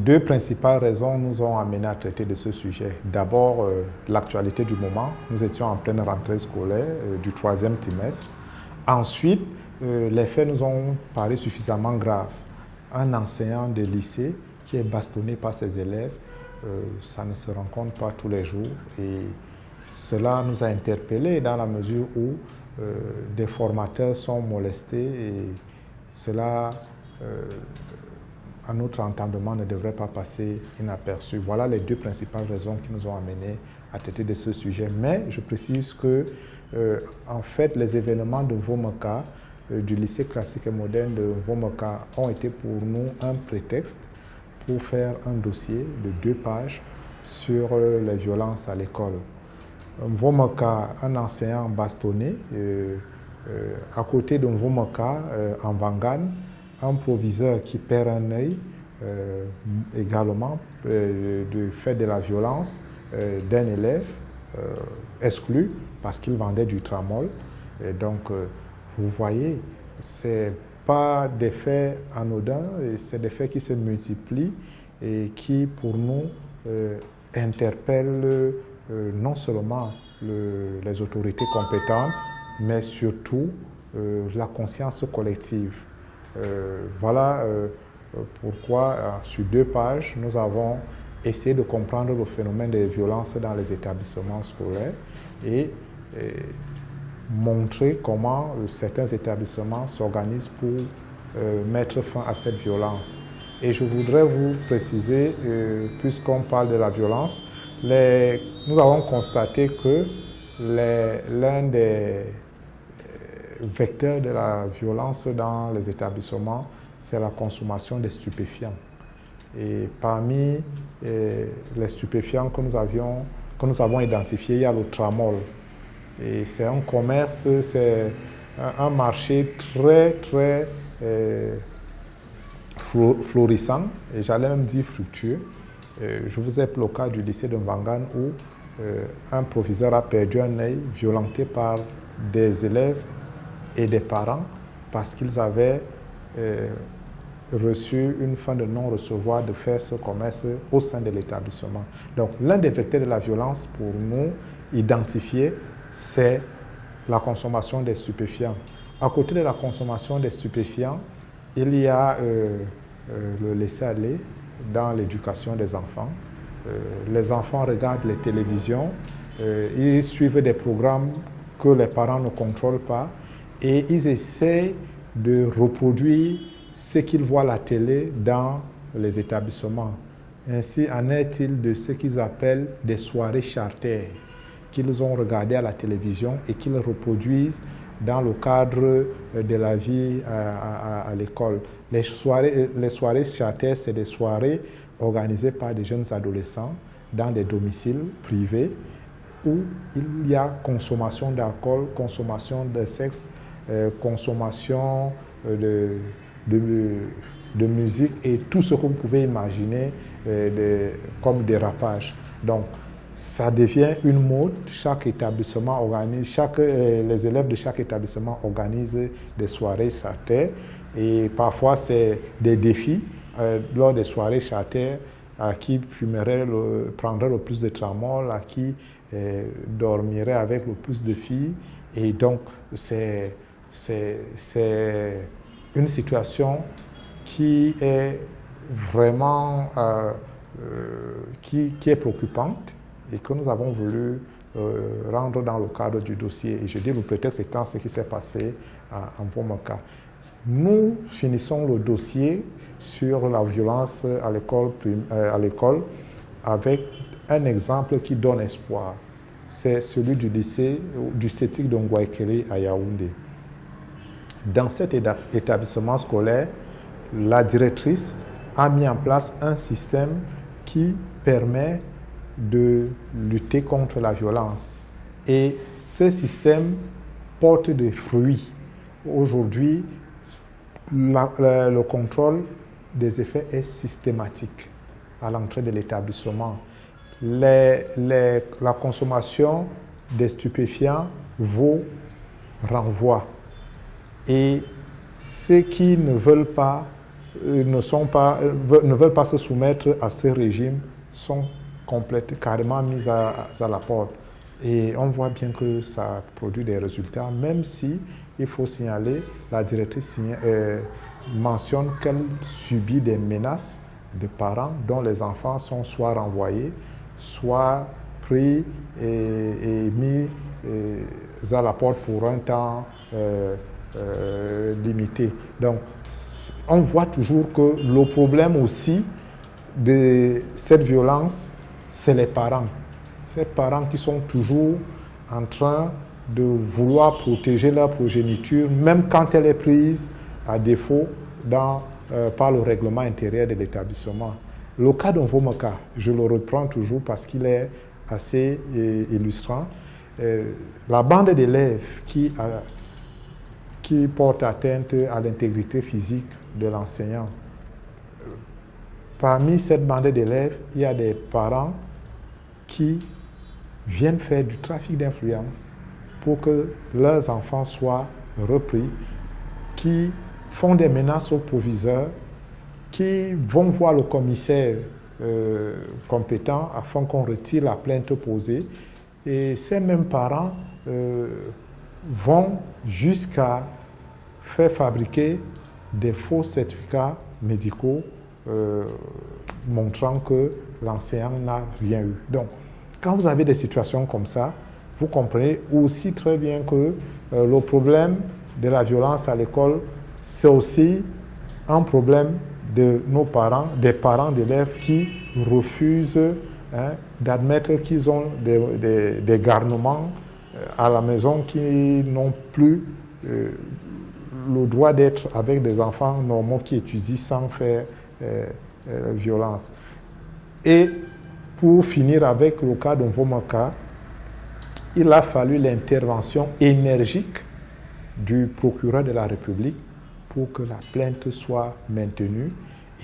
deux principales raisons nous ont amenés à traiter de ce sujet. D'abord, l'actualité du moment. Nous étions en pleine rentrée scolaire du troisième trimestre. Ensuite, les faits nous ont paru suffisamment graves. Un enseignant de lycée qui est bastonné par ses élèves, ça ne se rencontre pas tous les jours. Et cela nous a interpellés dans la mesure où des formateurs sont molestés et cela, à notre entendement, ne devrait pas passer inaperçu. Voilà les deux principales raisons qui nous ont amenés à traiter de ce sujet. Mais je précise que, en fait, les événements de Womoka, du lycée classique et moderne de Womoka, ont été pour nous un prétexte pour faire un dossier de 2 pages sur les violences à l'école. Womoka, un enseignant bastonné, à côté de Womoka, en Vangan, un proviseur qui perd un œil, également du fait de la violence d'un élève exclu parce qu'il vendait du tramol. Et donc, vous voyez, ce n'est pas des faits anodins, c'est des faits qui se multiplient et qui, pour nous, interpellent non seulement les autorités compétentes, mais surtout la conscience collective. Voilà pourquoi, sur 2 pages, nous avons essayé de comprendre le phénomène des violences dans les établissements scolaires et montrer comment certains établissements s'organisent pour mettre fin à cette violence. Et je voudrais vous préciser, puisqu'on parle de la violence, nous avons constaté que l'un des vecteurs de la violence dans les établissements, c'est la consommation des stupéfiants. Et parmi les stupéfiants que nous avons identifiés, il y a le tramol. Et c'est un commerce, c'est un marché très florissant, et j'allais même dire fructueux. Je vous ai pris le cas du lycée de Mvangan où un proviseur a perdu un œil violenté par des élèves et des parents parce qu'ils avaient reçu une fin de non-recevoir de faire ce commerce au sein de l'établissement. Donc l'un des vecteurs de la violence pour nous identifier, c'est la consommation des stupéfiants. À côté de la consommation des stupéfiants, il y a le laisser-aller dans l'éducation des enfants. Les enfants regardent les télévisions, ils suivent des programmes que les parents ne contrôlent pas et ils essaient de reproduire ce qu'ils voient à la télé dans les établissements. Ainsi en est-il de ce qu'ils appellent des soirées charter qu'ils ont regardées à la télévision et qu'ils reproduisent dans le cadre de la vie à l'école. Les soirées charter, c'est des soirées organisées par des jeunes adolescents dans des domiciles privés où il y a consommation d'alcool, consommation de sexe, consommation de musique et tout ce que vous pouvez imaginer comme dérapage. Donc, ça devient une mode. Chaque établissement organise, les élèves de chaque établissement organisent des soirées charter et parfois c'est des défis lors des soirées charter à qui prendrait le plus de tramol, à qui dormirait avec le plus de filles. Et donc c'est une situation qui est vraiment qui est préoccupante et que nous avons voulu rendre dans le cadre du dossier. Et je dis le prétexte étant ce qui s'est passé en Womoka. Nous finissons le dossier sur la violence à l'école avec un exemple qui donne espoir. C'est celui du lycée, du CETIC de Ngouaikele à Yaoundé. Dans cet établissement scolaire, la directrice a mis en place un système qui permet de lutter contre la violence. Et ce système porte des fruits. Aujourd'hui, le contrôle des effets est systématique à l'entrée de l'établissement. La consommation des stupéfiants vaut renvoi. Et ceux qui ne veulent pas ne veulent pas se soumettre à ce régime sont carrément mis à la porte. Et on voit bien que ça produit des résultats, même si, il faut signaler, la directrice mentionne qu'elle subit des menaces de parents dont les enfants sont soit renvoyés, soit pris et mis à la porte pour un temps limité. Donc, on voit toujours que le problème aussi de cette violence, c'est les parents. Ces parents qui sont toujours en train de vouloir protéger leur progéniture, même quand elle est prise à défaut par le règlement intérieur de l'établissement. Le cas d'Onvomaka, je le reprends toujours parce qu'il est assez illustrant. La bande d'élèves qui porte atteinte à l'intégrité physique de l'enseignant. Parmi cette bande d'élèves, il y a des parents qui viennent faire du trafic d'influence pour que leurs enfants soient repris, qui font des menaces aux proviseurs, qui vont voir le commissaire compétent afin qu'on retire la plainte posée. Et ces mêmes parents vont jusqu'à faire fabriquer des faux certificats médicaux montrant que l'enseignant n'a rien eu. Donc, quand vous avez des situations comme ça, vous comprenez aussi très bien que le problème de la violence à l'école, c'est aussi un problème de nos parents, des parents d'élèves qui refusent d'admettre qu'ils ont des garnements à la maison, qui n'ont plus le droit d'être avec des enfants normaux qui étudient sans faire violence. Et pour finir avec le cas d'Onvomaka, il a fallu l'intervention énergique du procureur de la République pour que la plainte soit maintenue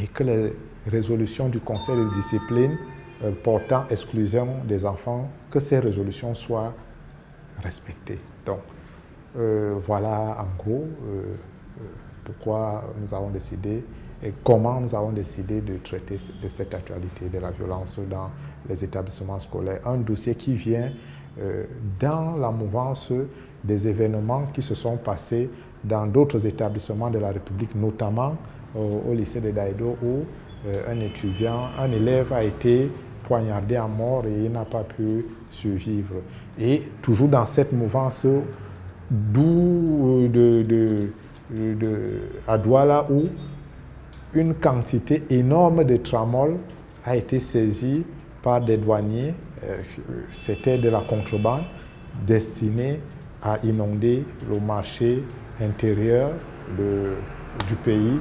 et que les résolutions du Conseil de discipline portant exclusion des enfants, que ces résolutions soient respectées. Donc, voilà en gros pourquoi nous avons décidé et comment nous avons décidé de traiter de cette actualité de la violence dans les établissements scolaires. Un dossier qui vient dans la mouvance des événements qui se sont passés dans d'autres établissements de la République, notamment au lycée de Daïdo, où un élève a été poignardé à mort et il n'a pas pu survivre. Et toujours dans cette mouvance, d'où à Douala, où une quantité énorme de tramol a été saisie par des douaniers. C'était de la contrebande destinée à inonder le marché intérieur du pays,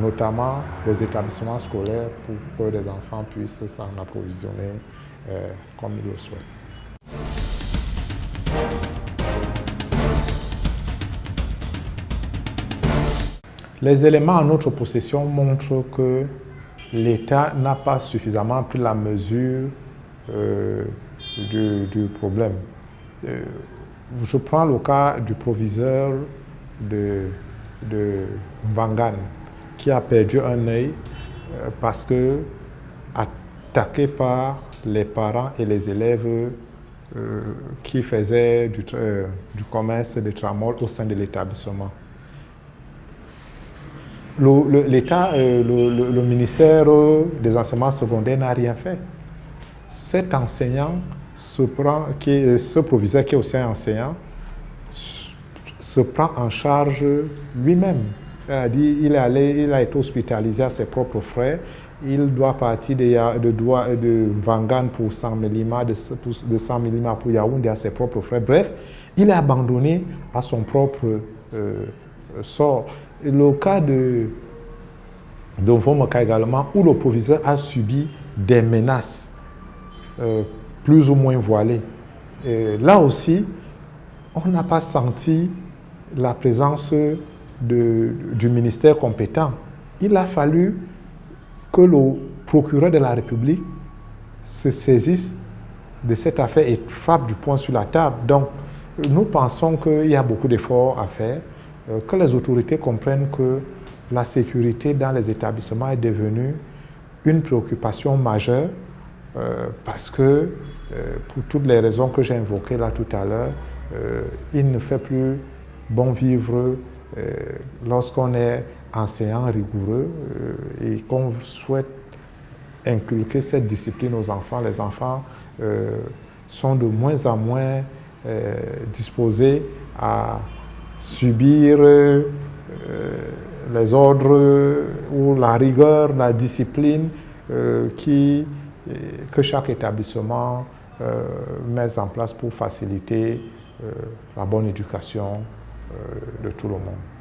notamment les établissements scolaires, pour que les enfants puissent s'en approvisionner comme ils le souhaitent. Les éléments en notre possession montrent que l'État n'a pas suffisamment pris la mesure du problème. Je prends le cas du proviseur de Mvangan qui a perdu un œil parce que attaqué par les parents et les élèves qui faisaient du commerce de tramol au sein de l'établissement. L'État, le ministère des enseignements secondaires n'a rien fait. Cet enseignant, ce proviseur qui est aussi un enseignant, se prend en charge lui-même. Il a dit il a été hospitalisé à ses propres frais. Il doit partir de Mvangan pour 100 mm, de 100 mm pour Yaoundé à ses propres frais. Bref, il est abandonné à son propre sort. Le cas d'Onvomaka également, où le proviseur a subi des menaces plus ou moins voilées. Là aussi, on n'a pas senti la présence du ministère compétent. Il a fallu que le procureur de la République se saisisse de cette affaire et frappe du poing sur la table. Donc, nous pensons qu'il y a beaucoup d'efforts à faire, que les autorités comprennent que la sécurité dans les établissements est devenue une préoccupation majeure parce que, pour toutes les raisons que j'ai invoquées là tout à l'heure, il ne fait plus bon vivre lorsqu'on est enseignant rigoureux et qu'on souhaite inculquer cette discipline aux enfants. Les enfants sont de moins en moins disposés à subir les ordres ou la rigueur, la discipline que chaque établissement met en place pour faciliter la bonne éducation de tout le monde.